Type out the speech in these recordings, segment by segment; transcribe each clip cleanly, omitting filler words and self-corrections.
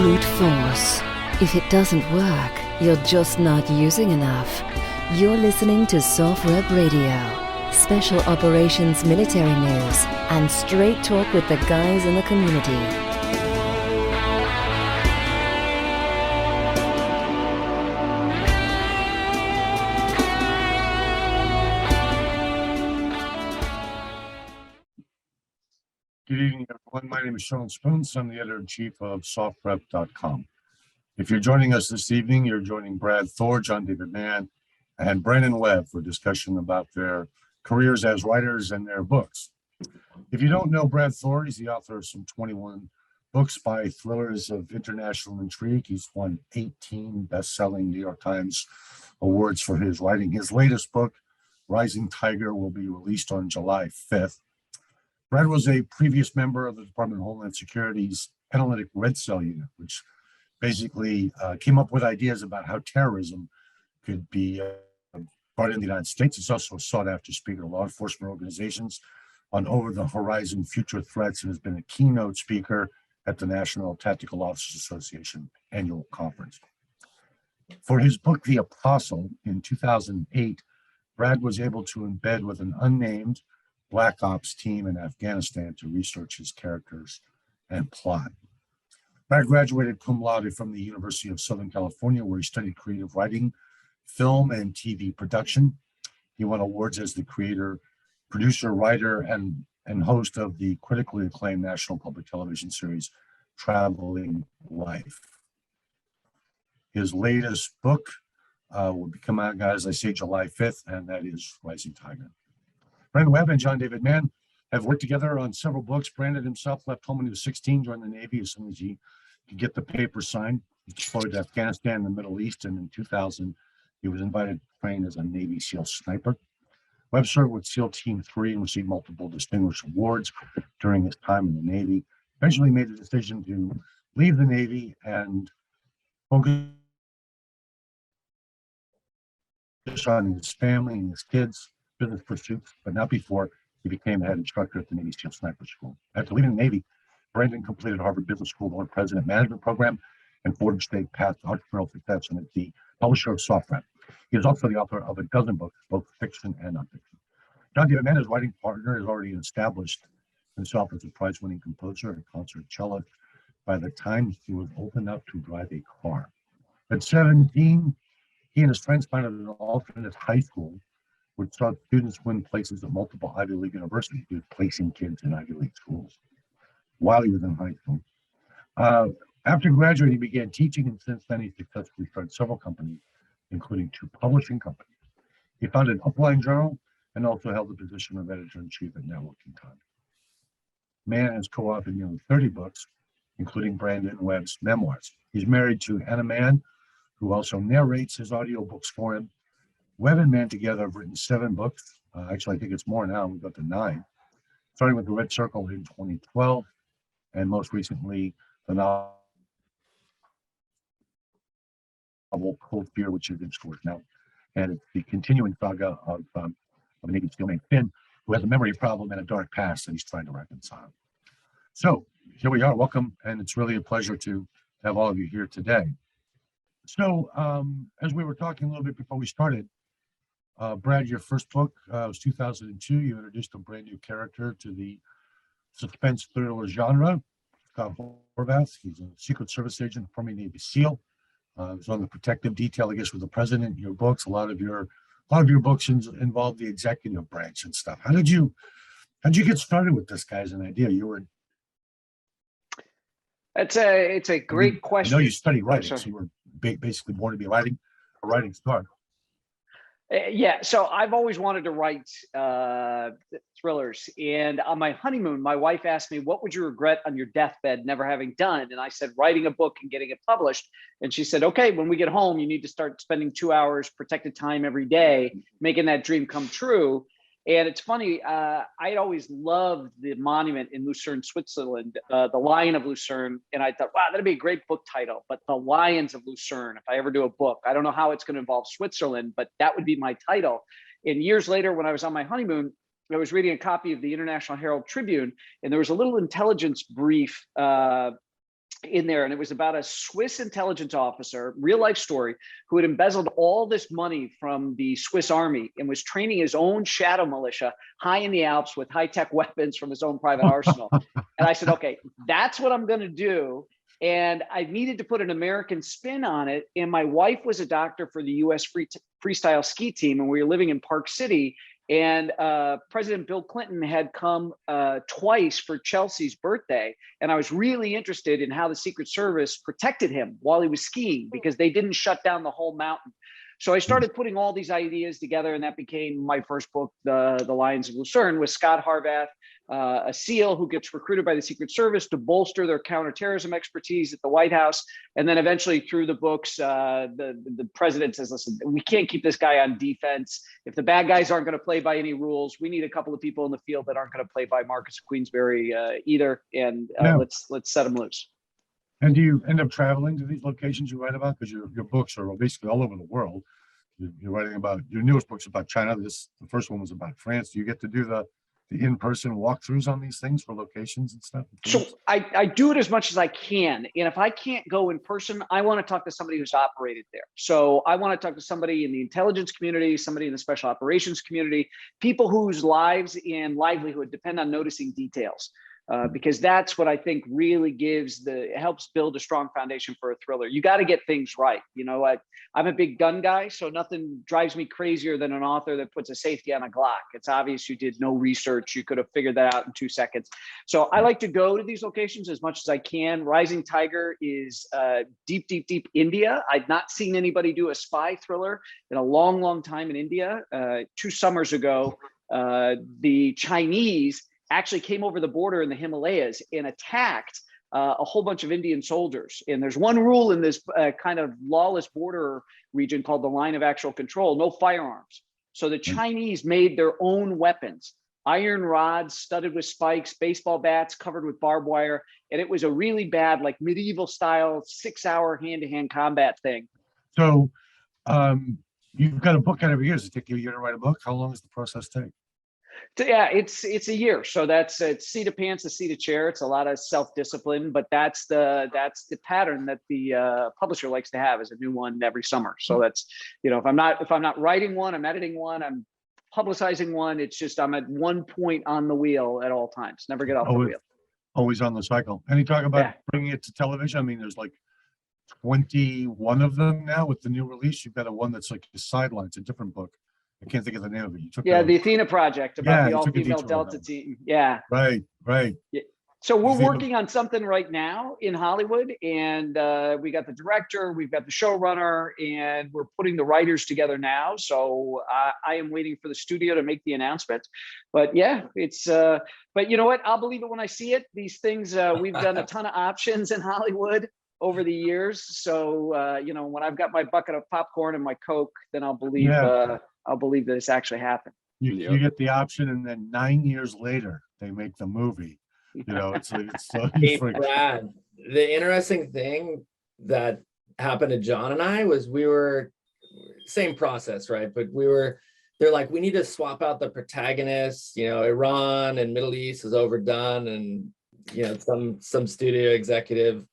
brute force. If it doesn't work, you're just not using enough. You're listening to SOFREP Radio, special operations military news, and straight talk with the guys in the community. Good evening, everyone. My name is Sean Spoonts. I'm the editor-in-chief of SOFREP.com. If you're joining us this evening, you're joining Brad Thor, John David Mann, and Brandon Webb for discussion about their careers as writers and their books. If you don't know Brad Thor, he's the author of some 21 books by thrillers of international intrigue. He's won 18 best-selling New York Times awards for his writing. His latest book, Rising Tiger, will be released on July 5th. Brad was a previous member of the Department of Homeland Security's Analytic Red Cell unit, which basically came up with ideas about how terrorism could be brought in the United States. He's also a sought-after speaker to law enforcement organizations on over-the-horizon future threats and has been a keynote speaker at the National Tactical Officers Association annual conference. For his book, The Apostle, in 2008, Brad was able to embed with an unnamed Black Ops team in Afghanistan to research his characters and plot. Brad graduated cum laude from the University of Southern California, where he studied creative writing, film, and TV production. He won awards as the creator, producer, writer, and host of the critically acclaimed national public television series, Traveling Life. His latest book will be coming out, as I say, July 5th, and that is Rising Tiger. Brandon Webb and John David Mann have worked together on several books. Brandon himself left home when he was 16, joined the Navy as soon as he could get the paper signed. He deployed to Afghanistan and the Middle East, and in 2000, he was invited to train as a Navy SEAL sniper. Webb served with SEAL Team 3 and received multiple distinguished awards during his time in the Navy. Eventually made the decision to leave the Navy and focus on his family and his kids, business pursuits, but not before he became head instructor at the Navy SEAL Sniper School. After leaving the Navy, Brandon completed Harvard Business School Board President Management Program and forged a path to entrepreneurial success and is the publisher of SOFREP. He is also the author of a dozen books, both fiction and nonfiction. John David Mann, his writing partner, has already established himself as a prize-winning composer and concert cellist by the time he was old enough to drive a car. At 17, he and his friends founded an alternate high school which saw students win places at multiple Ivy League universities. He was placing kids in Ivy League schools while he was in high school. After graduating, he began teaching, and since then, he successfully started several companies, including 2 publishing companies. He founded Upline Journal and also held the position of editor-in-chief at Networking Time. Mann has co-authored nearly 30 books, including Brandon Webb's memoirs. He's married to Anna Mann, who also narrates his audiobooks for him. Webb and Mann together have written 7 books. Actually, I think it's more now. We've got to 9. Starting with The Red Circle in 2012, and most recently, the novel Cold Fear, which is in stores now. And it's the continuing saga of a Navy SEAL named Finn, who has a memory problem and a dark past that he's trying to reconcile. So here we are. Welcome, and it's really a pleasure to have all of you here today. So as we were talking a little bit before we started, Brad, your first book was 2002. You introduced a brand new character to the suspense thriller genre, Scott Horvath. He's a Secret Service agent, former Navy SEAL. He was on the protective detail, I guess, with the president. Your books, a lot of your books involve the executive branch and stuff. How'd you get started with this guy as an idea? You were. It's a great question. I know you studied writing, so you were basically born to be a writing star. Yeah, so I've always wanted to write thrillers. And on my honeymoon, my wife asked me, what would you regret on your deathbed never having done? And I said, writing a book and getting it published. And she said, okay, when we get home, you need to start spending 2 hours protected time every day, making that dream come true. And it's funny, I'd always loved the monument in Lucerne, Switzerland, the Lion of Lucerne. And I thought, wow, that'd be a great book title. But the Lions of Lucerne, if I ever do a book, I don't know how it's going to involve Switzerland, but that would be my title. And years later, when I was on my honeymoon, I was reading a copy of the International Herald Tribune, and there was a little intelligence brief in there, and it was about a Swiss intelligence officer, real life story, who had embezzled all this money from the Swiss army and was training his own shadow militia high in the Alps with high-tech weapons from his own private arsenal. And I said, okay, that's what I'm going to do. And I needed to put an American spin on it. And my wife was a doctor for the US freestyle ski team, and we were living in Park City. And President Bill Clinton had come twice for Chelsea's birthday. And I was really interested in how the Secret Service protected him while he was skiing, because they didn't shut down the whole mountain. So I started putting all these ideas together, and that became my first book, The Lions of Lucerne, with Scott Horvath, a SEAL who gets recruited by the Secret Service to bolster their counterterrorism expertise at the White House. And then eventually through the books, the president says, listen, we can't keep this guy on defense. If the bad guys aren't going to play by any rules, we need a couple of people in the field that aren't going to play by Marcus of Queensberry either. And let's set them loose. And do you end up traveling to these locations you write about? Because your books are basically all over the world. You're writing about, your newest book's about China. The first one was about France. Do you get to do the in-person walkthroughs on these things for locations and stuff? So I do it as much as I can. And if I can't go in person, I want to talk to somebody who's operated there. So I want to talk to somebody in the intelligence community, somebody in the special operations community, people whose lives and livelihood depend on noticing details. Because that's what I think really helps build a strong foundation for a thriller. You got to get things right. You know, I'm a big gun guy, so nothing drives me crazier than an author that puts a safety on a Glock. It's obvious you did no research. You could have figured that out in 2 seconds. So I like to go to these locations as much as I can. Rising Tiger is deep India. I've not seen anybody do a spy thriller in a long, long time in India. 2 summers ago, the Chinese actually came over the border in the Himalayas and attacked a whole bunch of Indian soldiers. And there's one rule in this kind of lawless border region called the line of actual control: no firearms. So the Chinese made their own weapons, iron rods studded with spikes, baseball bats covered with barbed wire. And it was a really bad, like medieval style 6-hour hand-to-hand combat thing. So you've got a book out every year. Does it take you a year to write a book? How long does the process take? Yeah, it's a year. So it's seat of pants, a seat of chair. It's a lot of self-discipline, but that's the pattern that the publisher likes to have, is a new one every summer. So that's, you know, if I'm not writing one, I'm editing one, I'm publicizing one. It's just, I'm at one point on the wheel at all times. Never get off the wheel. Always on the cycle. And you talk about bringing it to television. I mean, there's like 21 of them now with the new release. You've got one that's like a sideline. It's a different book. I can't think of the name of it. You took the Athena Project about the all-female Delta team. Yeah. Right. Yeah. So we're working on something right now in Hollywood, and we got the director, we've got the showrunner, and we're putting the writers together now. So I am waiting for the studio to make the announcement. But yeah, it's, but you know what? I'll believe it when I see it. These things, we've done a ton of options in Hollywood over the years. So, you know, when I've got my bucket of popcorn and my Coke, then I'll believe that it's actually happened. You get the option, and then 9 years later, they make the movie. You know, it's hey, Brad, the interesting thing that happened to John and I was we were same process, right? But they're like, we need to swap out the protagonists. You know, Iran and Middle East is overdone, and you know, some studio executive.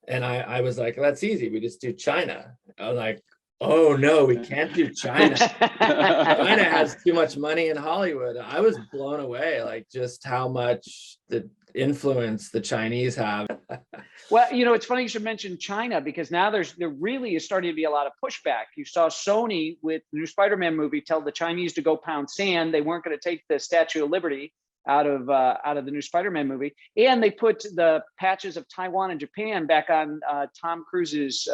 And I was like, that's easy. We just do China. I was like, oh no, we can't do China. China has too much money in Hollywood. I was blown away, like just how much the influence the Chinese have. Well, you know, it's funny you should mention China, because now there really is starting to be a lot of pushback. You saw Sony with the new Spider-Man movie tell the Chinese to go pound sand. They weren't going to take the Statue of Liberty out of the new Spider-Man movie, and they put the patches of Taiwan and Japan back on Tom Cruise's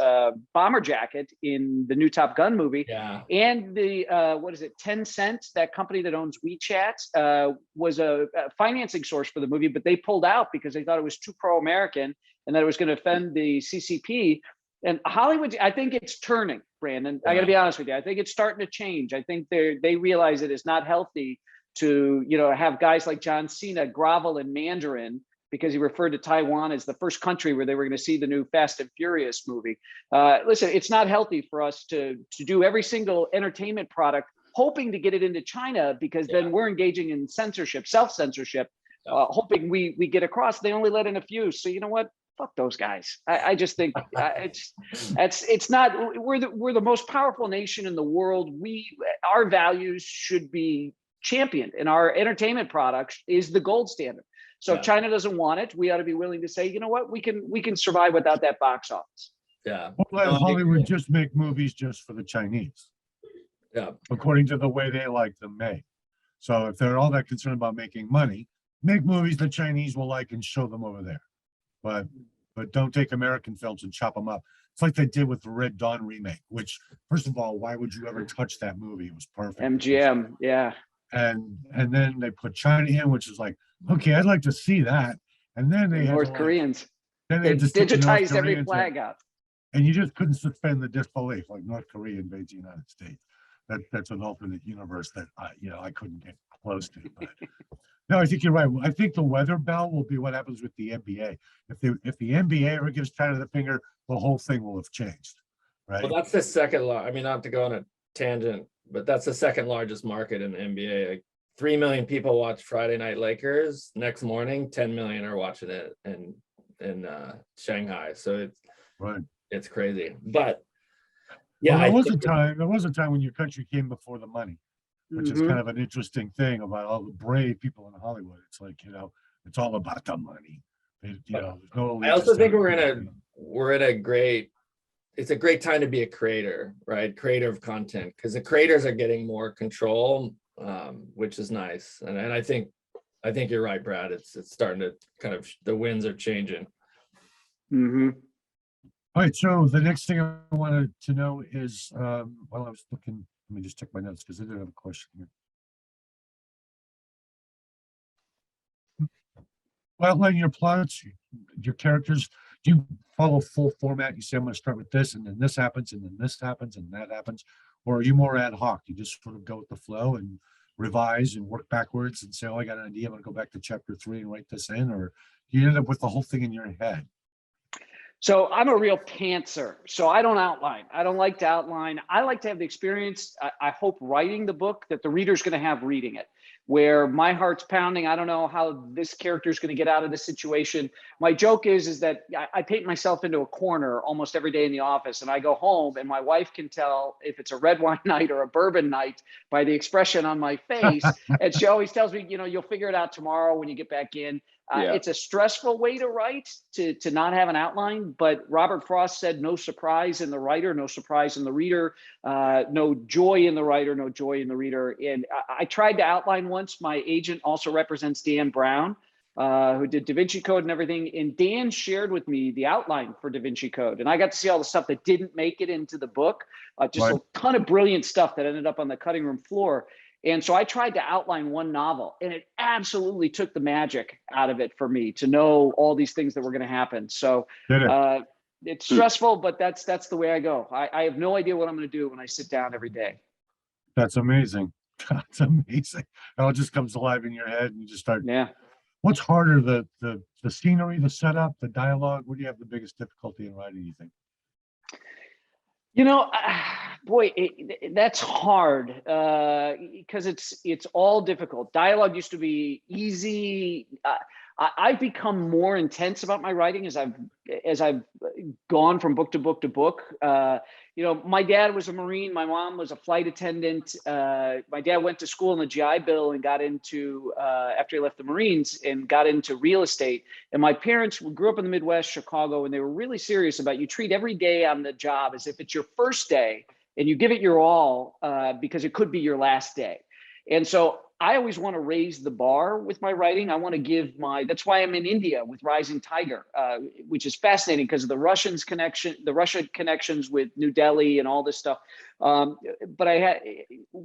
bomber jacket in the new Top Gun movie. Yeah. And the Tencent, that company that owns WeChat, was a financing source for the movie, but they pulled out because they thought it was too pro-American and that it was going to offend the CCP. And Hollywood, I think it's turning, Brandon. I got to be honest with you. I think it's starting to change. I think they realize it is not healthy to, you know, have guys like John Cena grovel in Mandarin because he referred to Taiwan as the first country where they were going to see the new Fast and Furious movie. Listen, it's not healthy for us to do every single entertainment product hoping to get it into China, because then we're engaging in censorship, self-censorship, hoping we get across. They only let in a few. So you know what? fuck those guys. I just think it's not. We're the most powerful nation in the world. Our values should be championed, and our entertainment product is the gold standard. So if China doesn't want it, we ought to be willing to say, you know what, we can survive without that box office. Yeah. Or let Hollywood just make movies just for the Chinese. Yeah. According to the way they like them made. So if they're all that concerned about making money, make movies the Chinese will like and show them over there. But don't take American films and chop them up. It's like they did with the Red Dawn remake, which, first of all, why would you ever touch that movie? It was perfect. MGM, yeah. And then they put China in, which is like, okay, I'd like to see that. And then they had North Koreans. Then They just took the North digitized every Koreans flag out. and you just couldn't suspend the disbelief, like North Korea invades the United States. That's an alternate universe that I couldn't get close to. But no, I think you're right. I think the weather bell will be what happens with the NBA. If the NBA ever gives China the finger, the whole thing will have changed, right? Well, that's the second I mean, not to go on a tangent, but that's the second largest market in the NBA. Like 3 million people watch Friday Night Lakers. Next morning, 10 million are watching it in Shanghai. So it's crazy. But yeah, well, there was a time when your country came before the money, which is kind of an interesting thing about all the brave people in Hollywood. It's like, it's all about the money. There's no. I also think it's a great time to be a creator, right? Creator of content, because the creators are getting more control, which is nice. And I think you're right, Brad. It's starting to kind of, the winds are changing. Mm-hmm. All right, so the next thing I wanted to know is, while I was looking, let me just check my notes because I did have a question here. Outline your plots, your characters. Do you follow full format? You say, I'm going to start with this, and then this happens, and then this happens, and that happens? Or are you more ad hoc? You just sort of go with the flow and revise and work backwards and say, oh, I got an idea, I'm going to go back to chapter 3 and write this in? Or you end up with the whole thing in your head? So I'm a real pantser. So I don't outline. I don't like to outline. I like to have the experience, I hope, writing the book that the reader's going to have reading it, where my heart's pounding. I don't know how this character is going to get out of this situation. My joke is that I paint myself into a corner almost every day in the office, and I go home and my wife can tell if it's a red wine night or a bourbon night by the expression on my face. And she always tells me, you'll figure it out tomorrow when you get back in. It's a stressful way to write, to not have an outline, but Robert Frost said, no surprise in the writer, no surprise in the reader, no joy in the writer, no joy in the reader. And I tried to outline once. My agent also represents Dan Brown, who did Da Vinci Code and everything. And Dan shared with me the outline for Da Vinci Code. And I got to see all the stuff that didn't make it into the book, just a ton of brilliant stuff that ended up on the cutting room floor. And so I tried to outline one novel, and it absolutely took the magic out of it for me to know all these things that were going to happen. So it's stressful, but that's the way I go. I have no idea what I'm going to do when I sit down every day. That's amazing. That's amazing. It all just comes alive in your head and you just start. Yeah. What's harder, the scenery, the setup, the dialogue? Where do you have the biggest difficulty in writing, you think? Boy, that's hard because it's all difficult. Dialogue used to be easy. I've become more intense about my writing as I've gone from book to book to book. My dad was a Marine. My mom was a flight attendant. My dad went to school in the GI Bill and got into, after he left the Marines, and got into real estate. And my parents grew up in the Midwest, Chicago, and they were really serious about, you treat every day on the job as if it's your first day and you give it your all because it could be your last day. And so I always want to raise the bar with my writing. I want to give that's why I'm in India with Rising Tiger, which is fascinating because of the Russia connections with New Delhi and all this stuff. But I had,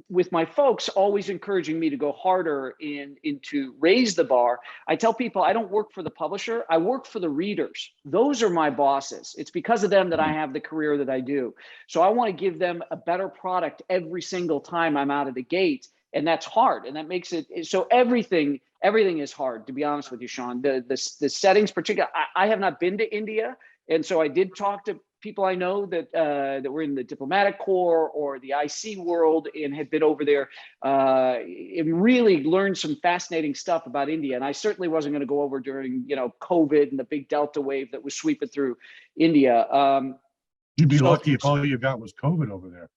with my folks always encouraging me to go harder to raise the bar. I tell people I don't work for the publisher. I work for the readers. Those are my bosses. It's because of them that I have the career that I do. So I want to give them a better product every single time I'm out of the gate. And that's hard. And that makes it so everything is hard, to be honest with you, Sean. The settings, particularly, I have not been to India. And so I did talk to people I know that were in the diplomatic corps or the IC world and had been over there and really learned some fascinating stuff about India. And I certainly wasn't going to go over during, COVID and the big Delta wave that was sweeping through India. You'd be lucky if all you got was COVID over there.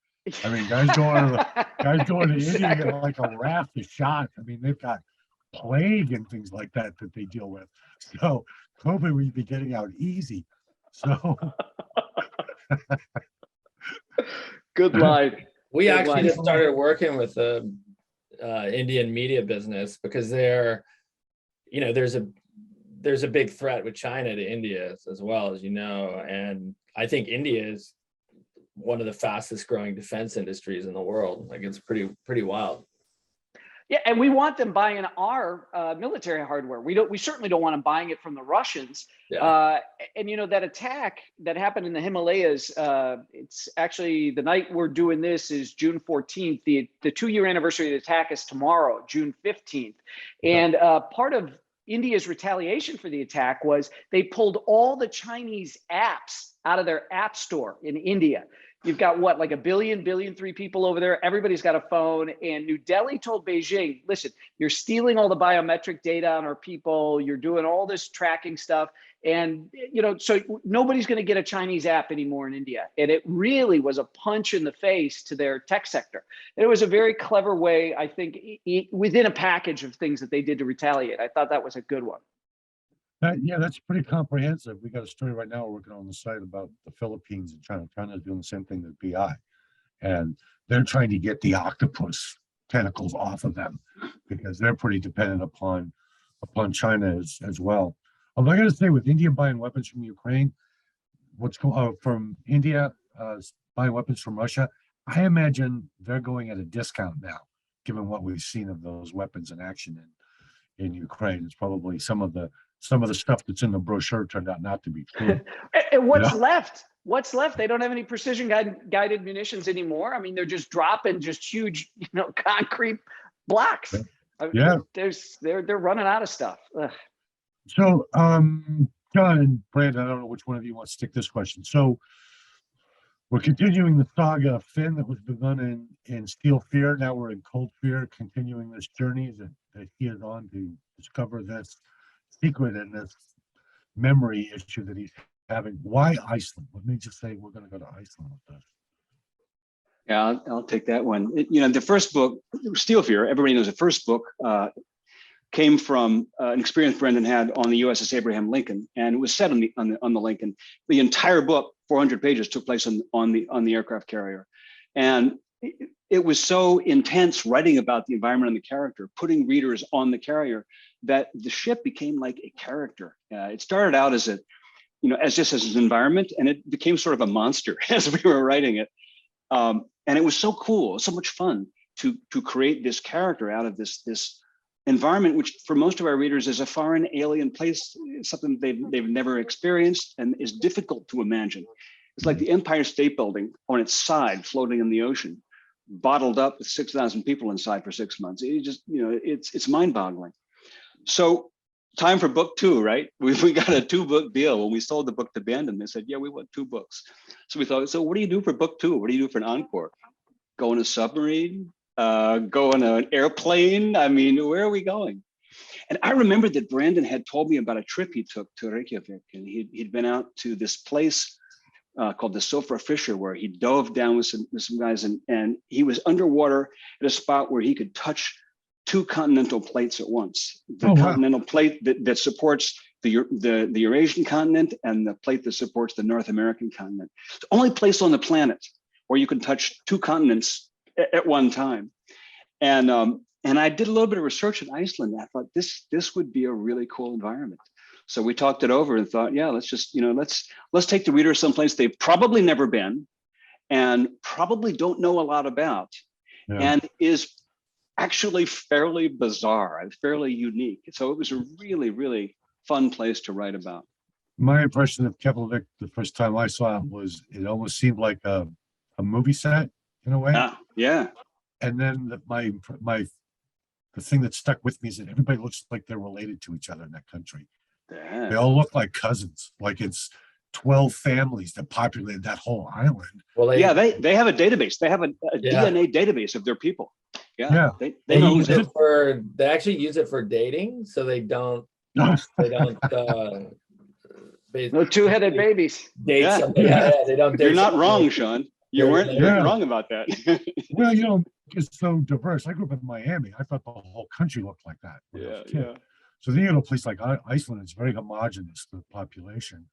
I mean, guys going to India get like a raft of shots. I mean, they've got plague and things like that they deal with. So COVID would be getting out easy. So good line. We actually just started working with the Indian media business because there's a big threat with China to India as well, as you know, and I think India is one of the fastest growing defense industries in the world. Like, it's pretty wild. Yeah, and we want them buying our military hardware. We certainly don't want them buying it from the Russians. Yeah. And that attack that happened in the Himalayas, it's actually the night we're doing this is June 14th. The 2-year anniversary of the attack is tomorrow, June 15th. And part of India's retaliation for the attack was they pulled all the Chinese apps out of their app store in India. You've got like 1 billion 3 people over there. Everybody's got a phone. And New Delhi told Beijing, listen, you're stealing all the biometric data on our people. You're doing all this tracking stuff. And, so nobody's going to get a Chinese app anymore in India. And it really was a punch in the face to their tech sector. And it was a very clever way, I think, within a package of things that they did to retaliate. I thought that was a good one. Yeah, that's pretty comprehensive. We got a story right now we're working on the site about the Philippines and China. China's doing the same thing with BI, and they're trying to get the octopus tentacles off of them because they're pretty dependent upon China as well. Although I got to say, with India buying weapons from Ukraine, from India buying weapons from Russia, I imagine they're going at a discount now, given what we've seen of those weapons in action in Ukraine. It's probably some of the stuff that's in the brochure turned out not to be true. And what's left? What's left? They don't have any precision guided munitions anymore. I mean, they're just dropping just huge, concrete blocks. Yeah, they're running out of stuff. Ugh. So, John and Brandon, I don't know which one of you wants to stick this question. So, we're continuing the saga of Finn that was begun in Steel Fear. Now we're in Cold Fear, continuing this journey that he is on to discover this secret and this memory issue that he's having. Why Iceland? What made you say we're going to go to Iceland with this? Yeah, I'll take that one. The first book, Steel Fear, everybody knows the first book came from an experience Brandon had on the USS Abraham Lincoln, and it was set on the Lincoln. The entire book, 400 pages, took place on the aircraft carrier, and it was so intense writing about the environment and the character, putting readers on the carrier, that the ship became like a character. It started out as just as an environment, and it became sort of a monster as we were writing it. And it was so cool, so much fun to create this character out of this environment, which for most of our readers is a foreign, alien place, something they've never experienced and is difficult to imagine. It's like the Empire State Building on its side, floating in the ocean, bottled up with 6,000 people inside for 6 months. It's mind-boggling. So, time for book 2, right? We got a 2-book deal. When we sold the book to Bandon, they said, yeah, we want 2 books. So we thought, so what do you do for book 2? What do you do for an encore? Go in a submarine? Go on an airplane? I mean, where are we going? And I remember that Brandon had told me about a trip he took to Reykjavik, and he'd been out to this place called the SOFREP Fissure, where he dove down with some guys, and he was underwater at a spot where he could touch 2 continental plates at once. The continental plate that supports the Eurasian continent, and the plate that supports the North American continent. It's the only place on the planet where you can touch 2 continents at one time. And I did a little bit of research in Iceland. I thought this would be a really cool environment. So we talked it over and thought, yeah, let's just, let's take the reader someplace they've probably never been and probably don't know a lot about, and is actually fairly bizarre and fairly unique. So it was a really, really fun place to write about. My impression of Keflavik the first time I saw it was it almost seemed like a movie set in a way. Yeah. And then the thing that stuck with me is that everybody looks like they're related to each other in that country. Yeah. They all look like cousins. Like it's 12 families that populated that whole island. Well, Yeah, they have a database. They have a Yeah. DNA database of their people. Yeah, Yeah. they they know use who's it for. They actually use it for dating, so they don't. They don't. No two-headed babies. Date Yeah. somebody. Yeah. Yeah, they don't. Date You're not somebody. wrong, Sean. You weren't Yeah. wrong about that. Well, it's so diverse. I grew up in Miami. I thought the whole country looked like that when I was a kid. So then you go to a place like Iceland, it's very homogenous, the population.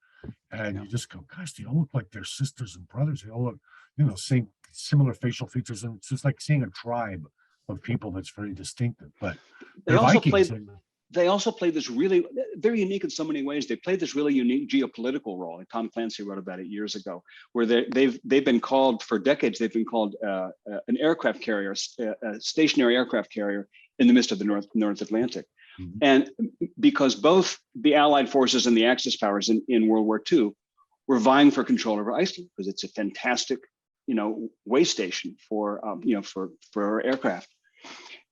And you just go, gosh, they all look like they're sisters and brothers. They all look, same similar facial features. And it's just like seeing a tribe of people that's very distinctive. But They the also Vikings, played. They also play this really, they're unique in so many ways. They play this really unique geopolitical role. And Tom Clancy wrote about it years ago, where they've been called for decades. They've been called an aircraft carrier, a stationary aircraft carrier in the midst of the North Atlantic. Mhm. And because both the Allied forces and the Axis powers in World War II were vying for control over Iceland because it's a fantastic, way station for aircraft.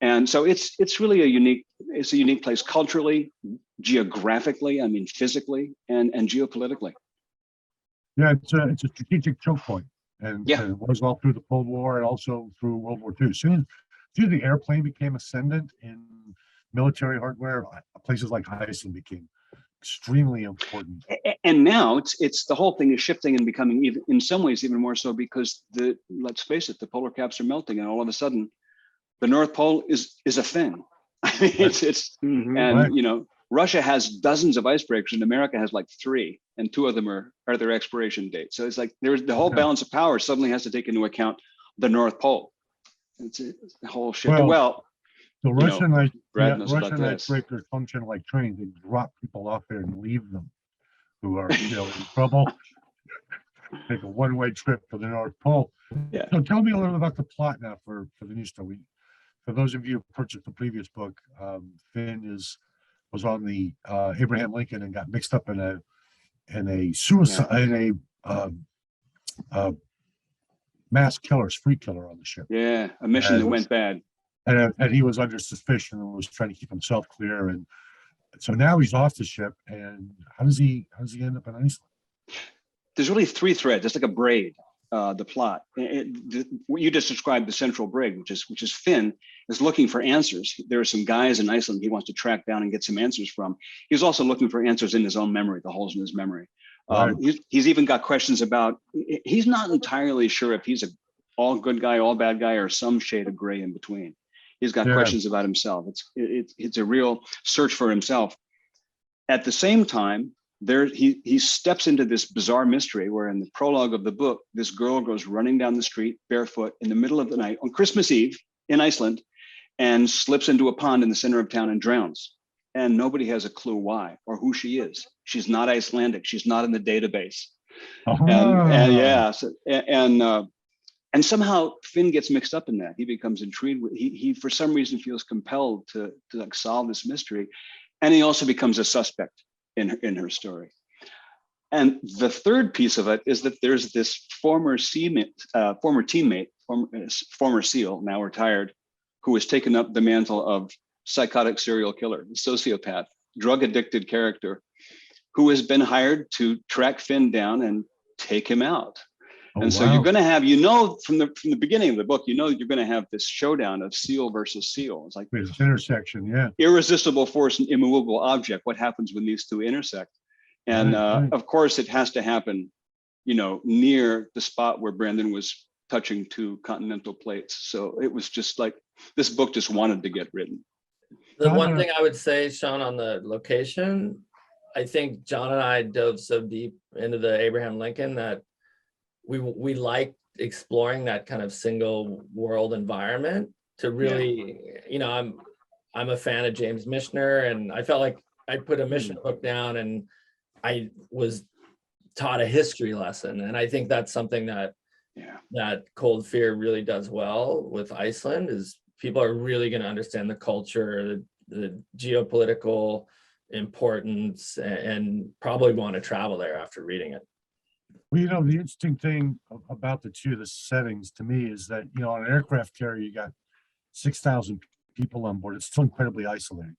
And so it's really a unique place culturally, geographically, physically, and geopolitically. Yeah, it's a strategic choke point. And Yeah. it was all through the Cold War and also through World War II. Soon the airplane became ascendant in military hardware, places like Iceland became extremely important. And now it's the whole thing is shifting and becoming even in some ways even more so because let's face it, the polar caps are melting, and all of a sudden the North Pole is a thing. It's Mhm. and Right. Russia has dozens of icebreakers and America has like 3, and 2 of them are their expiration date. So it's like there's the whole Yeah. balance of power suddenly has to take into account the North Pole. It's a whole shift. Well, Well, The Russian Brad knows about Russian this. icebreakers function like trains. They drop people off there and leave them who are in trouble. Take a one-way trip to the North Pole. Yeah. So tell me a little about the plot now for the new story. For those of you who purchased the previous book, Finn was on the Abraham Lincoln and got mixed up in a suicide a mass killer, spree killer on the ship. Yeah, a mission that went bad. And he was under suspicion and was trying to keep himself clear. And so now he's off the ship. And how does he end up in Iceland? There's really 3 threads. It's like a braid. The plot. What you just described, the central braid, which is Finn is looking for answers. There are some guys in Iceland he wants to track down and get some answers from. He's also looking for answers in his own memory, the holes in his memory. Right. He's even got questions about. He's not entirely sure if he's a all good guy, all bad guy, or some shade of gray in between. He's got questions about himself. It's a real search for himself. At the same time, he steps into this bizarre mystery where in the prologue of the book, this girl goes running down the street barefoot in the middle of the night on Christmas Eve in Iceland and slips into a pond in the center of town and drowns. And nobody has a clue why or who she is. She's not Icelandic. She's not in the database. And somehow Finn gets mixed up in that. He becomes intrigued. He for some reason feels compelled to like solve this mystery. And he also becomes a suspect in her story. And the third piece of it is that there's this former teammate, former SEAL, now retired, who has taken up the mantle of psychotic serial killer, sociopath, drug addicted character, who has been hired to track Finn down and take him out. So you're going to have, from the beginning of the book, you're going to have this showdown of SEAL versus SEAL. It's like this intersection, yeah. Irresistible force and immovable object. What happens when these two intersect? And of course, it has to happen, near the spot where Brandon was touching 2 continental plates. So it was just like this book just wanted to get written. The one thing I would say, Sean, on the location, I think John and I dove so deep into the Abraham Lincoln that we like exploring that kind of single world environment to really, I'm a fan of James Michener, and I felt like I put a Michener book down and I was taught a history lesson. And I think that's something that Cold Fear really does well with Iceland is people are really going to understand the culture, the geopolitical importance, and probably want to travel there after reading it. Well, the interesting thing about the settings to me is that, on an aircraft carrier, you got 6,000 people on board. It's still incredibly isolating.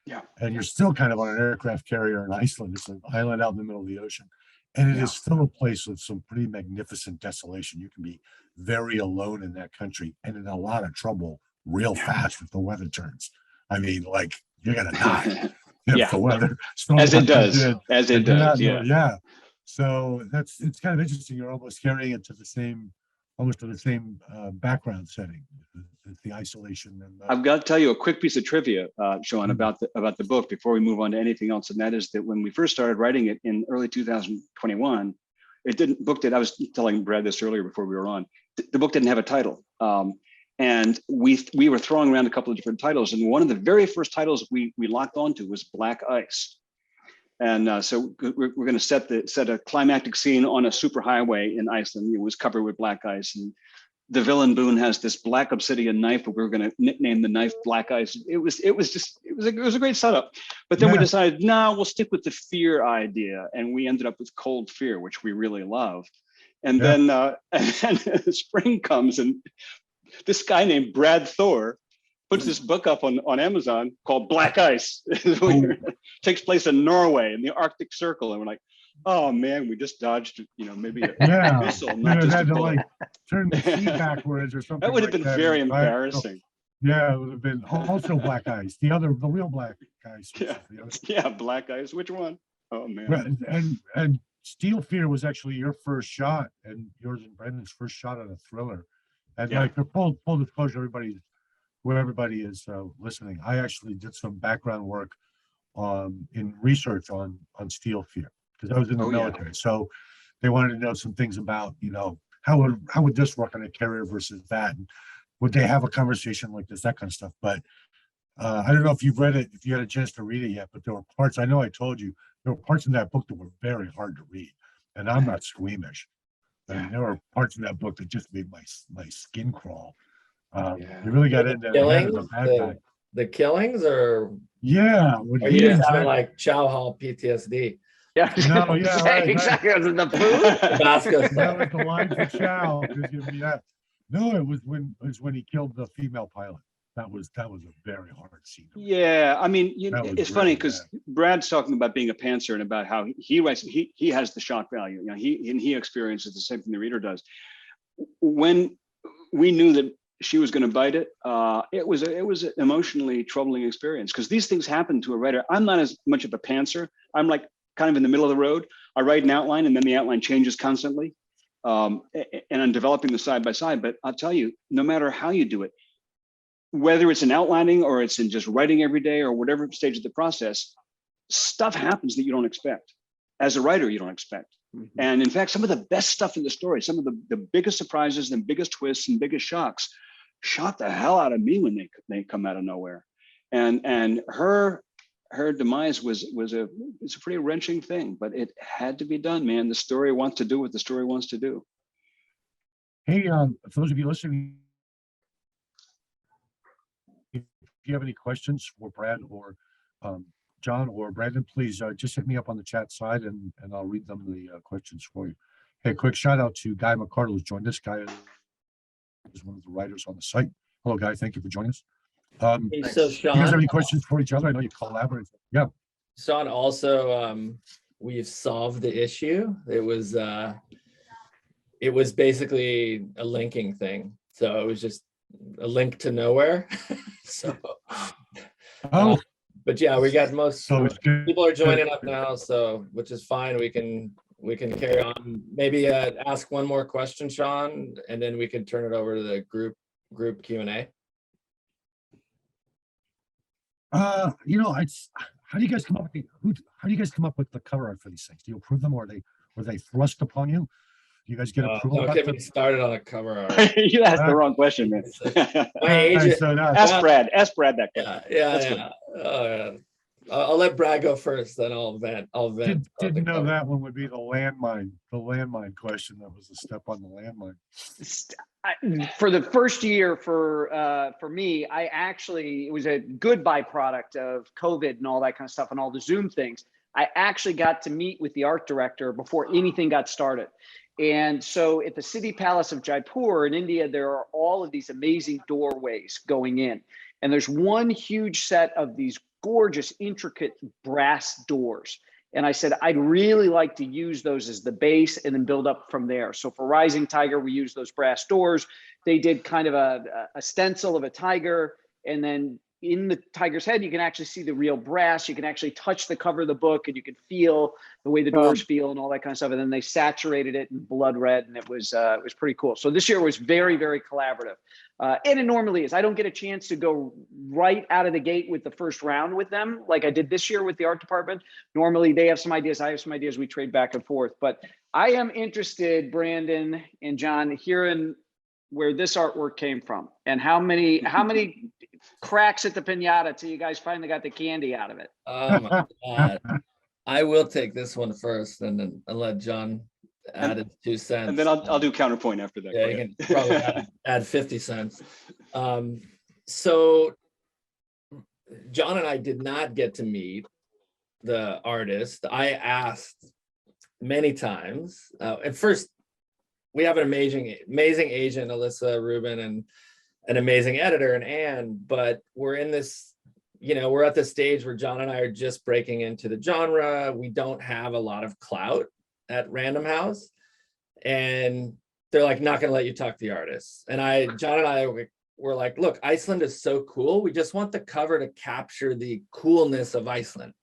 Yeah. And you're still kind of on an aircraft carrier in Iceland. It's an island out in the middle of the ocean. And it is still a place with some pretty magnificent desolation. You can be very alone in that country and in a lot of trouble real fast if the weather turns. I mean, like, you're gonna die if the weather as it does, yeah. So it's kind of interesting. You're almost carrying it to the same background setting, the isolation. And I've got to tell you a quick piece of trivia, Sean, about the book before we move on to anything else, and that is that when we first started writing it in early 2021, I was telling Brad this earlier before we were on. The book didn't have a title, and we were throwing around a couple of different titles, and one of the very first titles we locked onto was Black Ice. And so we're going to set a climactic scene on a superhighway in Iceland. It was covered with black ice, and the villain Boone has this black obsidian knife, but we were going to nickname the knife Black Ice. It was a great setup. But then we decided, no, we'll stick with the fear idea, and we ended up with Cold Fear, which we really love. And then spring comes, and this guy named Brad Thor puts this book up on Amazon called Black Ice. Takes place in Norway in the Arctic Circle, and we're like, oh man, we just dodged, maybe a missile, not just a bullet. Turn the key backwards or something. That would have been very embarrassing. Yeah, it would have been also Black Ice. The real Black Ice. Yeah, Black Ice. Which one? Oh man. And Steel Fear was actually your first shot, and yours and Brandon's first shot at a thriller. And like, full disclosure, everybody is listening. I actually did some background work in research on Steel Fear, because I was in the military. So they wanted to know some things about, how would this work on a carrier versus that? And would they have a conversation like this, that kind of stuff. But I don't know if you've read it, if you had a chance to read it yet, but there were parts, I know I told you, there were parts in that book that were very hard to read. And I'm not squeamish. And there were parts in that book that just made my skin crawl. You really got into the killings, or are you just having like Chow Hall PTSD? Yeah, no, right, exactly. Right. Was it the food? Tabasco stuff. That was the line for Chow. No, it was when he killed the female pilot. That was a very hard scene. Yeah, I mean, it's funny because Brad's talking about being a pantser and about how he writes. He has the shock value. He experiences the same thing the reader does. When we knew that she was going to bite it, it was an emotionally troubling experience, because these things happen to a writer. I'm not as much of a pantser. I'm like kind of in the middle of the road. I write an outline, and then the outline changes constantly, and I'm developing the side by side. But I'll tell you, no matter how you do it, whether it's in outlining or it's in just writing every day or whatever stage of the process, stuff happens that you don't expect. As a writer, you don't expect. Mm-hmm. And in fact, some of the best stuff in the story, some of the biggest surprises and biggest twists and biggest shocks, shock the hell out of me when they come out of nowhere. And her demise was a pretty wrenching thing, but it had to be done, man. The story wants to do what the story wants to do. Hey, for those of you listening, if you have any questions for Brad or John or Brandon, please just hit me up on the chat side, and I'll read them the questions for you. Hey, quick shout out to Guy McCardle, who's joined us. Guy is one of the writers on the site. Hello, Guy. Thank you for joining us. So Sean, you guys have any questions for each other? I know you collaborate. Yeah. Sean, also, we've solved the issue. It was basically a linking thing. So it was just a link to nowhere. So, but yeah, we got people are joining up now, so which is fine. We can carry on. Maybe ask one more question, Sean, and then we can turn it over to the group Q&A. How do you guys come up with the cover art for these things? Do you approve them, or were they thrust upon you? Do you guys get approval? Don't get me started on a cover art. You asked the wrong question, man. My agent. Ask Brad that question. Yeah. I'll let Brad go first, then I'll vent. Didn't know that one would be the landmine question. That was a step on the landmine. For the first year for me, it was a good byproduct of COVID and all that kind of stuff and all the Zoom things. I actually got to meet with the art director before anything got started. And so at the City Palace of Jaipur in India, there are all of these amazing doorways going in. And there's one huge set of these gorgeous, intricate brass doors. And I said, I'd really like to use those as the base and then build up from there. So for Rising Tiger, we used those brass doors. They did kind of a stencil of a tiger. And then in the tiger's head, you can actually see the real brass. You can actually touch the cover of the book and you can feel the way the doors feel and all that kind of stuff. And then they saturated it in blood red, and it was pretty cool. So this year was very, very collaborative. And it normally is. I don't get a chance to go right out of the gate with the first round with them like I did this year with the art department. Normally they have some ideas, I have some ideas, we trade back and forth. But I am interested, Brandon and John, hearing where this artwork came from and how many cracks at the piñata till you guys finally got the candy out of it. Oh my God. I will take this one first, and then I'll let John add his 2 cents. And then I'll do counterpoint after that. Yeah, you can probably add 50 cents. So John and I did not get to meet the artist. I asked many times. At first, we have an amazing agent, Alyssa Rubin, and an amazing editor, and Anne, but we're in this, we're at this stage where John and I are just breaking into the genre. We don't have a lot of clout at Random House, and they're like, not going to let you talk to the artists. And John and I were like, look, Iceland is so cool. We just want the cover to capture the coolness of Iceland.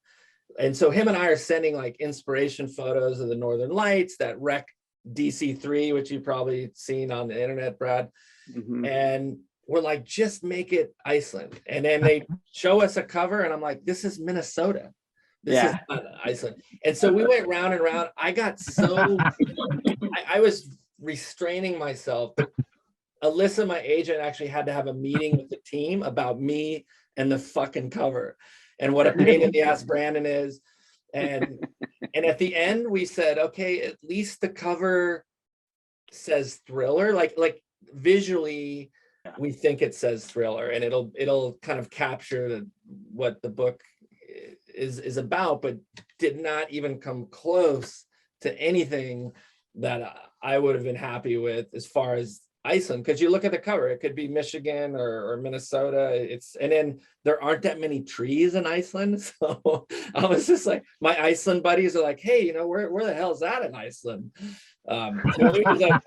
And so him and I are sending like inspiration photos of the Northern Lights, that wreck DC-3, which you've probably seen on the internet, Brad. Mm-hmm. And we're like, just make it Iceland. And then they show us a cover and I'm like, this is Minnesota. This is not Iceland. And so we went round and round. I got so, I was restraining myself. Alyssa, my agent, actually had to have a meeting with the team about me and the fucking cover and what a pain in the ass Brandon is. And at the end we said, okay, at least the cover says thriller, like visually we think it says thriller, and it'll kind of capture what the book is about, but did not even come close to anything that I would have been happy with as far as Iceland, because you look at the cover, it could be Michigan or Minnesota. And then there aren't that many trees in Iceland. So I was just like, my Iceland buddies are like, hey, where the hell is that in Iceland? So it was like,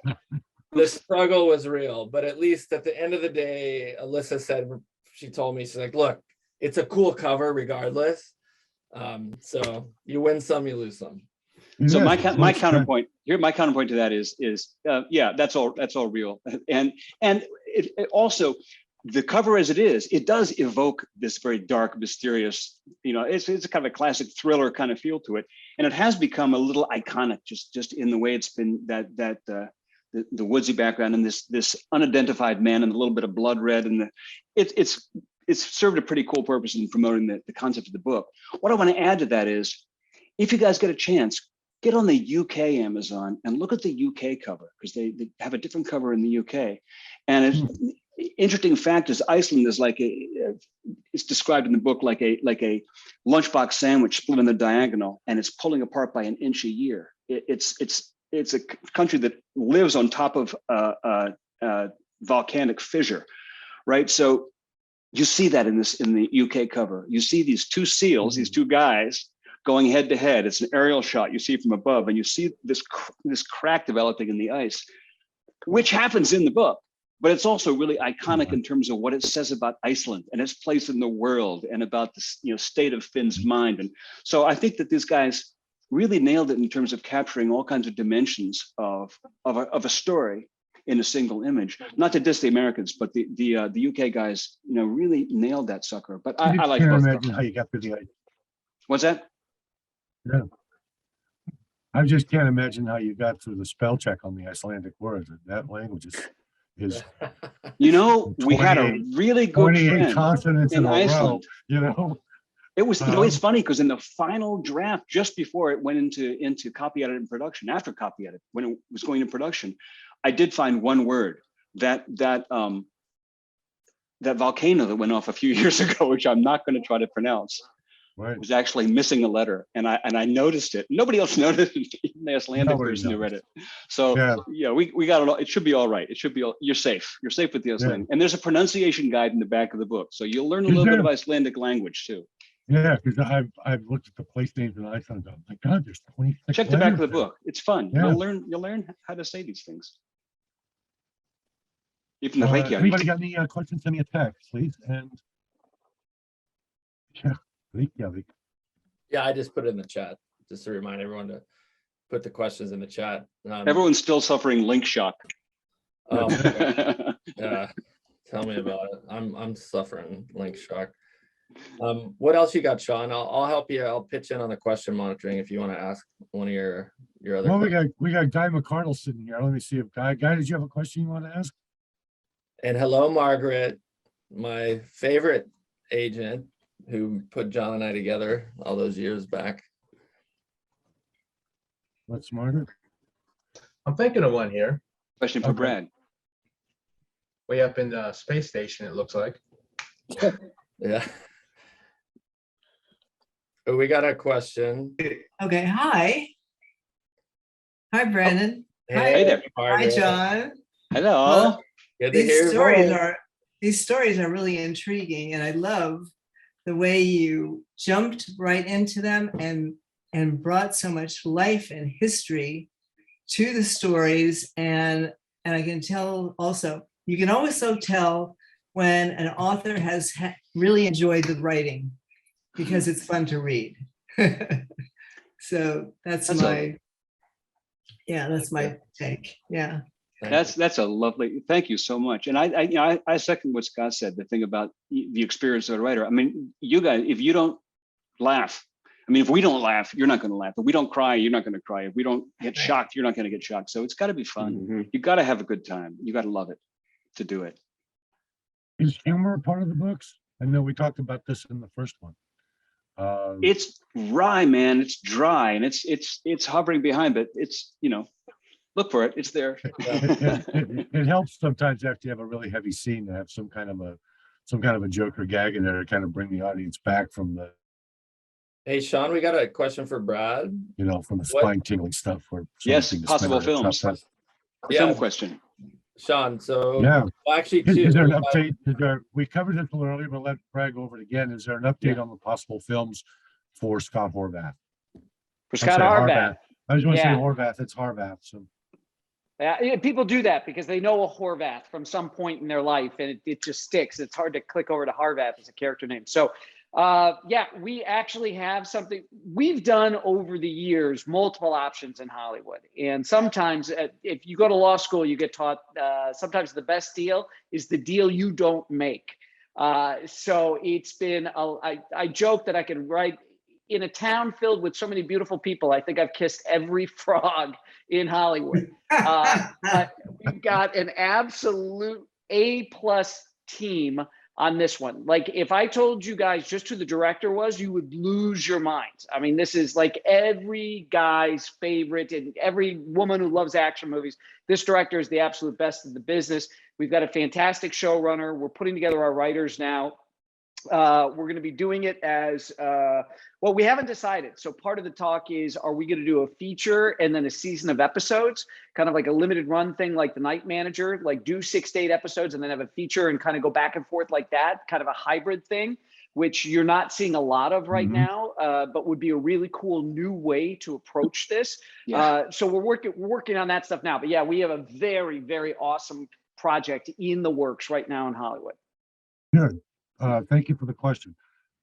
the struggle was real, but at least at the end of the day, Alyssa said, she told me, she's like, look, it's a cool cover regardless. So you win some, you lose some. So my counterpoint here, my counterpoint to that is that's all real, and it also, the cover as it is, it does evoke this very dark, mysterious, it's kind of a classic thriller kind of feel to it, and it has become a little iconic just in the way it's been, that the woodsy background and this unidentified man and a little bit of blood red, and it's served a pretty cool purpose in promoting the concept of the book. What I want to add to that is, if you guys get a chance, get on the UK Amazon and look at the UK cover, because they have a different cover in the UK. And interesting fact is, Iceland is like it's described in the book like a lunchbox sandwich split in the diagonal, and it's pulling apart by an inch a year. It's a country that lives on top of volcanic fissure, right? So you see that in the UK cover. You see these two seals, these two guys, going head to head. It's an aerial shot you see from above, and you see this crack developing in the ice, which happens in the book, but it's also really iconic in terms of what it says about Iceland and its place in the world, and about the state of Finn's mind. And so I think that these guys really nailed it in terms of capturing all kinds of dimensions of a story in a single image. Not to diss the Americans, but the UK guys, really nailed that sucker. But I like both. Imagine how you got through the ice. What's that? Yeah, I just can't imagine how you got through the spell check on the Icelandic words. That language is we had a really good friend consonants in Iceland. It was, it's funny because in the final draft, just before it went into copy edit and production, after copy edit, when it was going to production, I did find one word that volcano that went off a few years ago, which I'm not going to try to pronounce. Right. Was actually missing a letter, and I noticed it. Nobody else noticed it, even the Icelandic person who read it. So we got it all. It should be all right. It should be you're safe. You're safe with the Icelandic. And there's a pronunciation guide in the back of the book, so you'll learn a little bit of Icelandic language too. Yeah, because I've looked at the place names in Iceland. I'm like, God, there's 26. Check the back of the letters there. book. It's fun. Yeah. You'll learn how to say these things. Even the Anybody Reykjavik. got any questions? Send me a text, please. And yeah, Reykjavik. Yeah, I just put it in the chat just to remind everyone to put the questions in the chat. Everyone's still suffering link shock. Oh my God. Yeah, tell me about it. I'm suffering link shock. What else you got, Sean? I'll help you. I'll pitch in on the question monitoring if you want to ask one of your other. Well, we got Guy McCardle sitting here. Let me see if Guy, did you have a question you want to ask? And hello, Margaret, my favorite agent who put John and I together all those years back. What's Margaret? I'm thinking of one here. Question for Brad. Way up in the space station, it looks like. Yeah. Oh, we got a question. Okay, hi. Hi, Brandon. Hey there. Hi, Margaret. John. Hello. Good to hear These stories are really intriguing, and I love the way you jumped right into them and brought so much life and history to the stories. And I can tell also, you can also tell when an author has really enjoyed the writing because it's fun to read. So that's my take. Yeah. That's a lovely, thank you so much. And I second what Scott said, the thing about the experience of a writer. I mean, you guys, if you don't laugh, I mean, if we don't laugh, you're not going to laugh. If we don't cry, you're not going to cry. If we don't get shocked, you're not going to get shocked. So it's got to be fun. Mm-hmm. You got to have a good time. You got to love it to do it. Is humor a part of the books? I know we talked about this in the first one. It's wry, man. It's dry, and it's hovering behind, but it's, look for it. It's there. It helps sometimes after you have a really heavy scene to have some kind of a joke or gag in there to kind of bring the audience back from the, Hey, Sean, we got a question for Brad. from the spine tingling stuff. Yes, possible films. Film question. Sean, so yeah. well, actually, Is there an update? We covered it a little earlier, but let Brad go over it again. Is there an update on the possible films for Scott Horvath? For Scott Horvath. I was going to say Horvath. It's Horvath. So. Yeah, people do that because they know a Horvath from some point in their life, and it just sticks. It's hard to click over to Horvath as a character name. So, we actually have something we've done over the years, multiple options in Hollywood. And sometimes if you go to law school, you get taught sometimes the best deal is the deal you don't make. So it's been, I joke that I could write in a town filled with so many beautiful people. I think I've kissed every frog in Hollywood. We've got an absolute A+ team on this one. Like, if I told you guys just who the director was, you would lose your minds. I mean, this is like every guy's favorite and every woman who loves action movies. This director is the absolute best in the business. We've got a fantastic showrunner. We're putting together our writers now. We're going to be doing it as, well, we haven't decided. So part of the talk is, are we going to do a feature and then a season of episodes, kind of like a limited run thing, like The Night Manager, like do 6 to 8 episodes and then have a feature and kind of go back and forth like that, kind of a hybrid thing, which you're not seeing a lot of right now, but would be a really cool new way to approach this. Yeah. So we're working on that stuff now. But yeah, we have a very, very awesome project in the works right now in Hollywood. Good. Thank you for the question.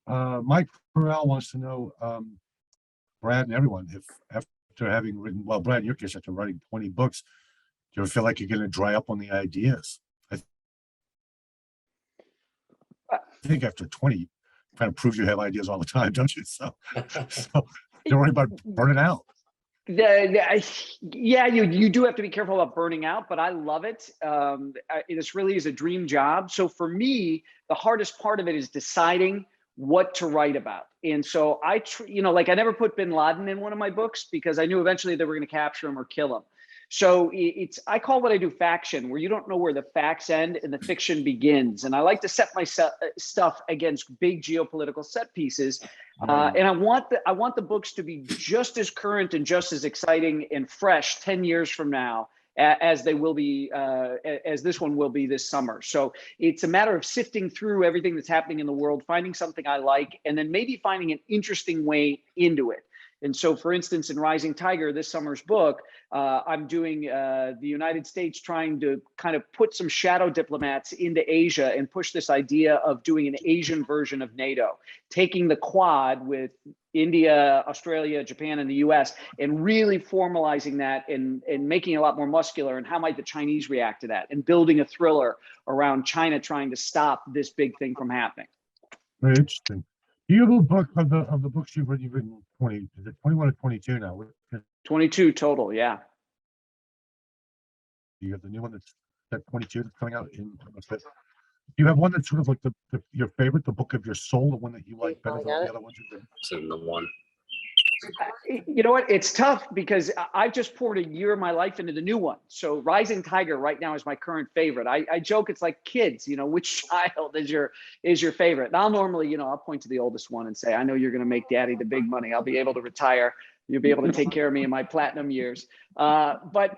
Mike Farrell wants to know, Brad and everyone, if after having written, well, Brad, in your case, after writing 20 books, do you ever feel like you're going to dry up on the ideas? I think after 20, you kind of proves you have ideas all the time, don't you? So don't worry about burning out. Yeah, you do have to be careful about burning out, but I love it. This really is a dream job. So for me, the hardest part of it is deciding what to write about. And so I never put bin Laden in one of my books because I knew eventually they were going to capture him or kill him. So I call what I do faction, where you don't know where the facts end and the fiction begins. And I like to set my stuff against big geopolitical set pieces. And I want the books to be just as current and just as exciting and fresh 10 years from now as they will be, as this one will be this summer. So it's a matter of sifting through everything that's happening in the world, finding something I like, and then maybe finding an interesting way into it. And so, for instance, in Rising Tiger, this summer's book, I'm doing the United States trying to kind of put some shadow diplomats into Asia and push this idea of doing an Asian version of NATO, taking the Quad with India, Australia, Japan, and the US, and really formalizing that and making it a lot more muscular. And how might the Chinese react to that? And building a thriller around China trying to stop this big thing from happening. Very interesting. Do you have a book of the books you've written 20, is it 21 or 22 now? 22 total, yeah. You have the new one that's 22 that's coming out in the 5th. Do you have one that's sort of like your favorite, the book of your soul, the one that you like better than the other ones you've written? So the one. You know what? It's tough because I've just poured a year of my life into the new one. So Rising Tiger right now is my current favorite. I joke it's like kids, you know, which child is your favorite? And I'll normally, you know, I'll point to the oldest one and say, I know you're going to make daddy the big money. I'll be able to retire. You'll be able to take care of me in my platinum years. But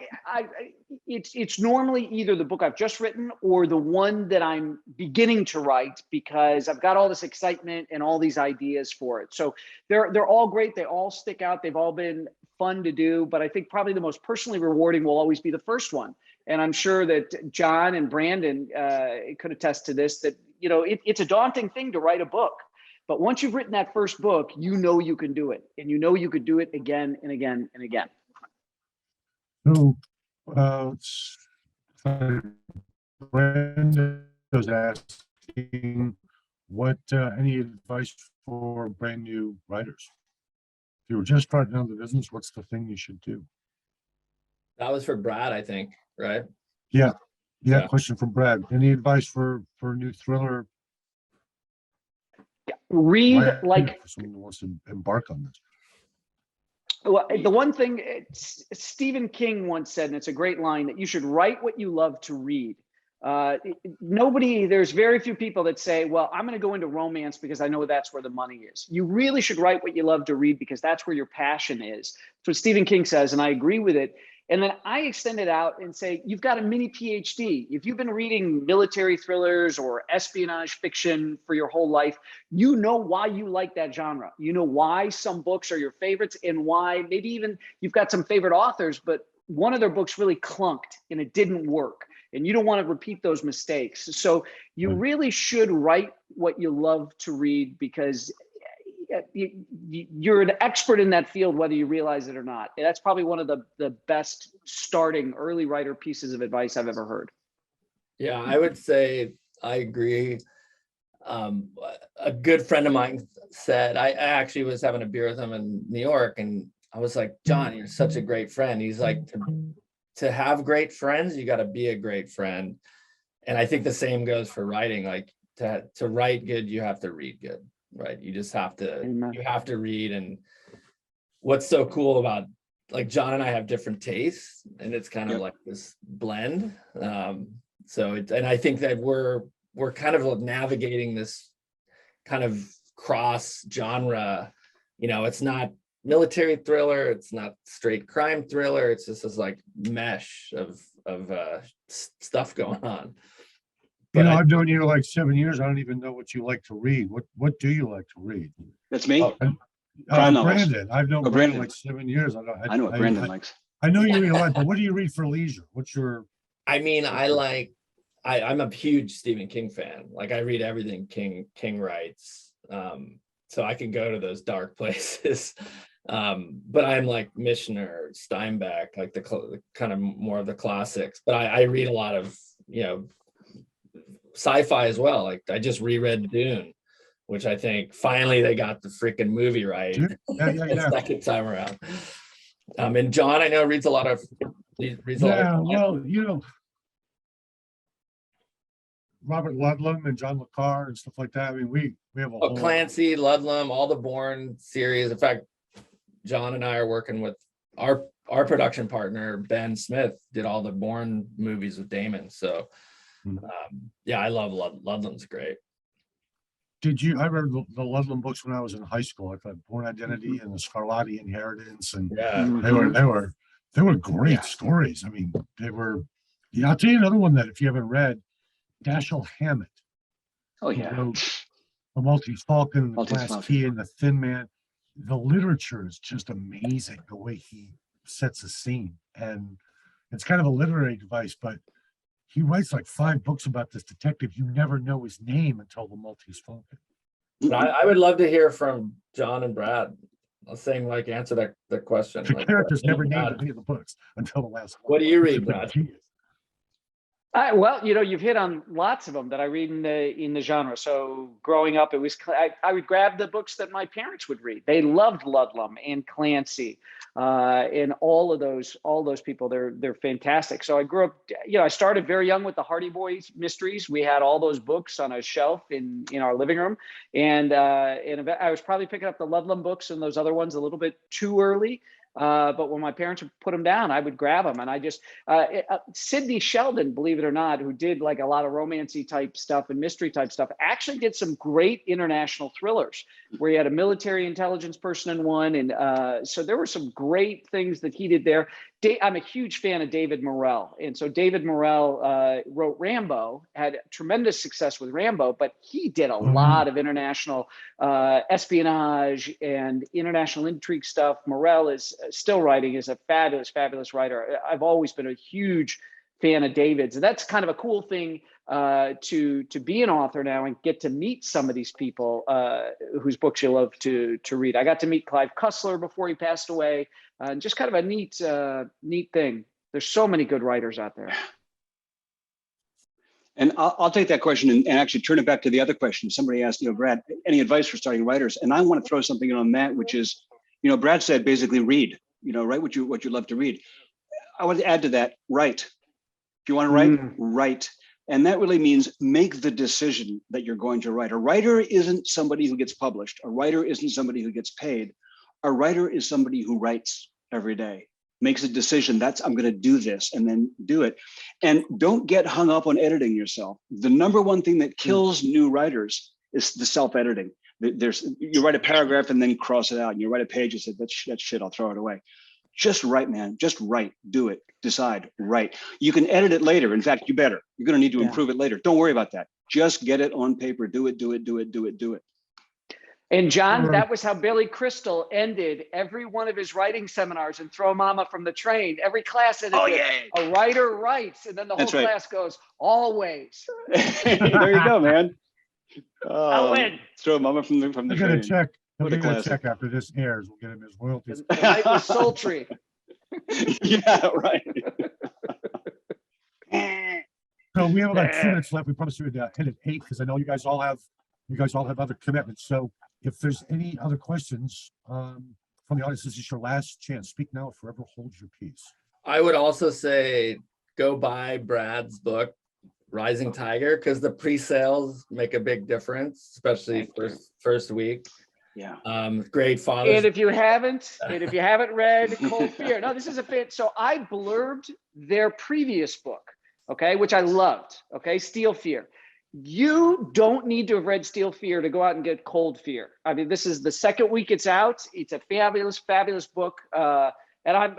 it's normally either the book I've just written or the one that I'm beginning to write because I've got all this excitement and all these ideas for it. So they're all great. They all stick out. They've all been fun to do. But I think probably the most personally rewarding will always be the first one. And I'm sure that John and Brandon could attest to this, that, you know, it's a daunting thing to write a book. But once you've written that first book, you know you can do it. And you know you could do it again and again and again. So, Brandon was asking what any advice for brand new writers? If you were just starting out the business, what's the thing you should do? That was for Brad, I think, right? Yeah. Yeah. Question from Brad. Any advice for a new thriller? Read like someone who wants to embark on this. Well, the one thing Stephen King once said, and it's a great line, that you should write what you love to read. There's very few people that say, well, I'm going to go into romance because I know that's where the money is. You really should write what you love to read because that's where your passion is. That's what Stephen King says, and I agree with it. And then I extend it out and say, you've got a mini PhD. If you've been reading military thrillers or espionage fiction for your whole life, you know why you like that genre. You know why some books are your favorites and why maybe even you've got some favorite authors, but one of their books really clunked and it didn't work. And you don't want to repeat those mistakes. So you really should write what you love to read because you're an expert in that field, whether you realize it or not. And that's probably one of the best starting early writer pieces of advice I've ever heard. Yeah, I would say I agree. A good friend of mine said, I actually was having a beer with him in New York, and I was like, John, you're such a great friend. He's like, to have great friends, you got to be a great friend. And I think the same goes for writing. Like to write good, you have to read good. Right. You just have to read. And what's so cool about, like, John and I have different tastes, and it's kind of like this blend. And I think that we're kind of navigating this kind of cross genre. You know, it's not military thriller, it's not straight crime thriller. It's just this like mesh of stuff going on. But I've known you like 7 years. I don't even know what you like to read. What do you like to read? That's me. Brandon. I've known Brandon like 7 years. I know what Brandon likes. I know you read a lot, but what do you read for leisure? What's your? I mean, I'm a huge Stephen King fan. Like I read everything King writes. So I can go to those dark places. But I'm like Michener, Steinbeck, like the kind of more of the classics. But I read a lot of, you know, sci-fi as well. Like I just reread Dune, which I think finally they got the freaking movie right. The second time around. And John, I know reads a lot of. Well, you know, Robert Ludlum and John Le Carre and stuff like that. I mean, we have a whole Clancy, Ludlum, all the Bourne series. In fact, John and I are working with our production partner Ben Smith. Did all the Bourne movies with Damon. So. Yeah, I love Ludlum's great. I read the Ludlum books when I was in high school. I thought Born Identity and the Scarlatti Inheritance, and they They were great stories. I mean, they were. Yeah, I'll tell you another one that if you haven't read, Dashiell Hammett. Oh Who yeah. wrote The Maltese Falcon, The Maltese Glass Falcon. Key, and The Thin Man. The literature is just amazing. The way he sets a scene, and it's kind of a literary device, but he writes like 5 books about this detective. You never know his name until The Maltese Falcon. I would love to hear from John and Brad. I'll saying like answer that question. The Like, character's never named Brad, in any of the books until the last one. what do you read, It's a Brad? genius. Well, you've hit on lots of them that I read in the genre. So growing up, it was I would grab the books that my parents would read. They loved Ludlum and Clancy, and all those people. They're fantastic. So I grew up. I started very young with the Hardy Boys mysteries. We had all those books on a shelf in our living room, and I was probably picking up the Ludlum books and those other ones a little bit too early. But when my parents would put them down, I would grab them. And I just, Sidney Sheldon, believe it or not, who did like a lot of romancy type stuff and mystery type stuff, actually did some great international thrillers where he had a military intelligence person in one. And so there were some great things that he did there. I'm a huge fan of David Morrell. And so David Morrell wrote Rambo, had tremendous success with Rambo, but he did a lot of international espionage and international intrigue stuff. Morrell is still writing, is a fabulous, fabulous writer. I've always been a huge fan of David's. And that's kind of a cool thing to be an author now and get to meet some of these people whose books you love to read. I got to meet Clive Cussler before he passed away. And just kind of a neat thing. There's so many good writers out there. And I'll take that question and actually turn it back to the other question. Somebody asked, Brad, any advice for starting writers? And I want to throw something in on that, which is, Brad said basically read, write what you love to read. I would add to that, write. If you want to write, write. And that really means make the decision that you're going to write. A writer isn't somebody who gets published. A writer isn't somebody who gets paid. A writer is somebody who writes every day, makes a decision. I'm going to do this and then do it. And don't get hung up on editing yourself. The number one thing that kills new writers is the self-editing. You write a paragraph and then cross it out. And you write a page and say, that's shit, I'll throw it away. Just write, man. Just write. Do it. Decide. Write. You can edit it later. In fact, you better. You're going to need to improve it later. Don't worry about that. Just get it on paper. Do it. And John, that was how Billy Crystal ended every one of his writing seminars and Throw Mama from the Train. Every class ended with a writer writes, and then the whole class goes, always. There you go, man. I'll win. Throw Mama from the I'm train. gonna check. I'm gonna check after this airs. We'll get him his royalties. The night was sultry. Yeah, right. So we have about 2 minutes left. We promised we would hit at 8 because I know you guys all have other commitments. So if there's any other questions from the audience, this is your last chance. Speak now or forever hold your peace. I would also say go buy Brad's book, Rising Tiger, because the pre-sales make a big difference, especially first week. Yeah. Great Father's. And if you haven't read Cold Fear, no, this is a fit. So I blurbed their previous book, okay, which I loved. Okay, Steel Fear. You don't need to have read Steel Fear to go out and get Cold Fear. I mean, this is the second week it's out. It's a fabulous, fabulous book. And I'm,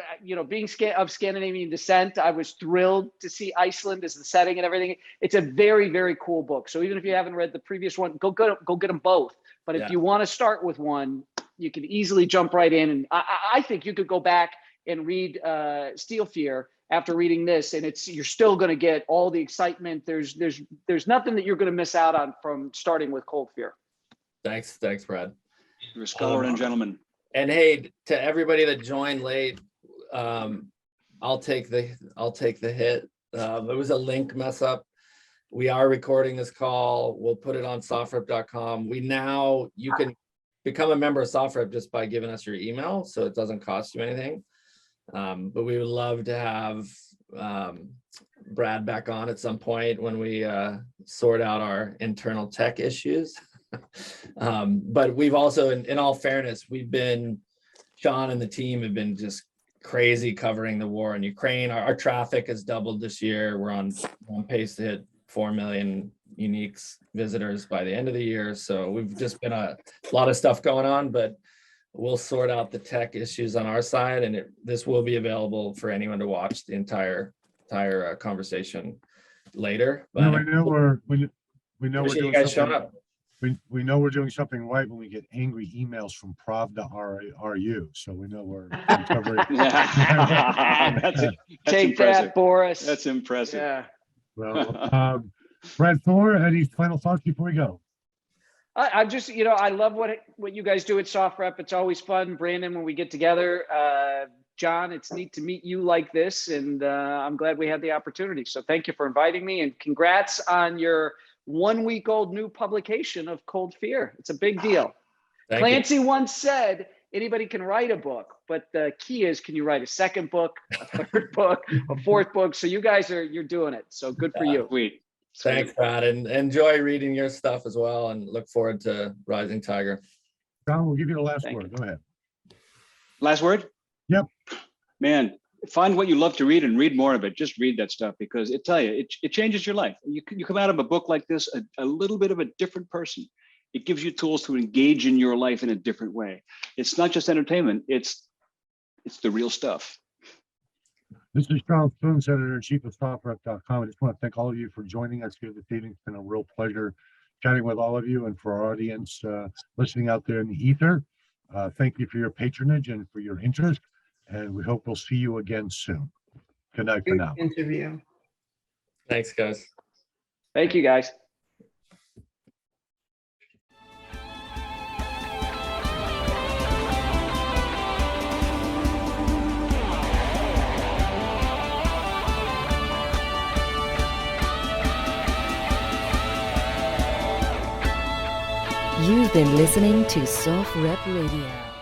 being of Scandinavian descent, I was thrilled to see Iceland as the setting and everything. It's a very, very cool book. So even if you haven't read the previous one, go get them both. But if you want to start with one, you can easily jump right in. And I think you could go back and read Steel Fear after reading this, and you're still going to get all the excitement. There's nothing that you're going to miss out on from starting with Cold Fear. Thanks, Brad. You're a scholar and gentleman. And hey, to everybody that joined late, I'll take the hit. It was a link mess up. We are recording this call. We'll put it on SOFREP.com. You can become a member of SOFREP just by giving us your email, so it doesn't cost you anything. But we would love to have Brad back on at some point when we sort out our internal tech issues. But we've also, in all fairness, Sean and the team have been just crazy covering the war in Ukraine. Our traffic has doubled this year. We're on pace to hit 4 million unique visitors by the end of the year. So we've just been a lot of stuff going on, but we'll sort out the tech issues on our side, and this will be available for anyone to watch the entire conversation later. But we know we're appreciate you doing guys showing something. up. We know we're doing something right when we get angry emails from Pravda.ru. So we know we're covering. That's Take impressive. that, Boris. That's impressive. Yeah. Well, Brad Thor, any final thoughts before we go? I just, I love what you guys do at SOFREP. It's always fun. Brandon, when we get together, John, it's neat to meet you like this. And I'm glad we had the opportunity. So thank you for inviting me, and congrats on your 1 week old new publication of Cold Fear. It's a big deal. Thank Clancy once said, anybody can write a book, but the key is, can you write a second book, a third book, a fourth book? So you guys you're doing it. So good for you. Sweet. Thanks, Brad, and enjoy reading your stuff as well, and look forward to Rising Tiger. John, we'll give you the last Thank word. Go ahead. Last word? Yep. Man, find what you love to read and read more of it. Just read that stuff, because it changes your life. You come out of a book like this a little bit of a different person. It gives you tools to engage in your life in a different way. It's not just entertainment. It's the real stuff. This is John Spoonts, editor-in-chief of SOFREP.com. I just want to thank all of you for joining us here this evening. It's been a real pleasure chatting with all of you, and for our audience listening out there in the ether. Thank you for your patronage and for your interest, and we hope we'll see you again soon. Good night for now. Interview. Thanks, guys. Thank you, guys. You've been listening to SOFREP Radio.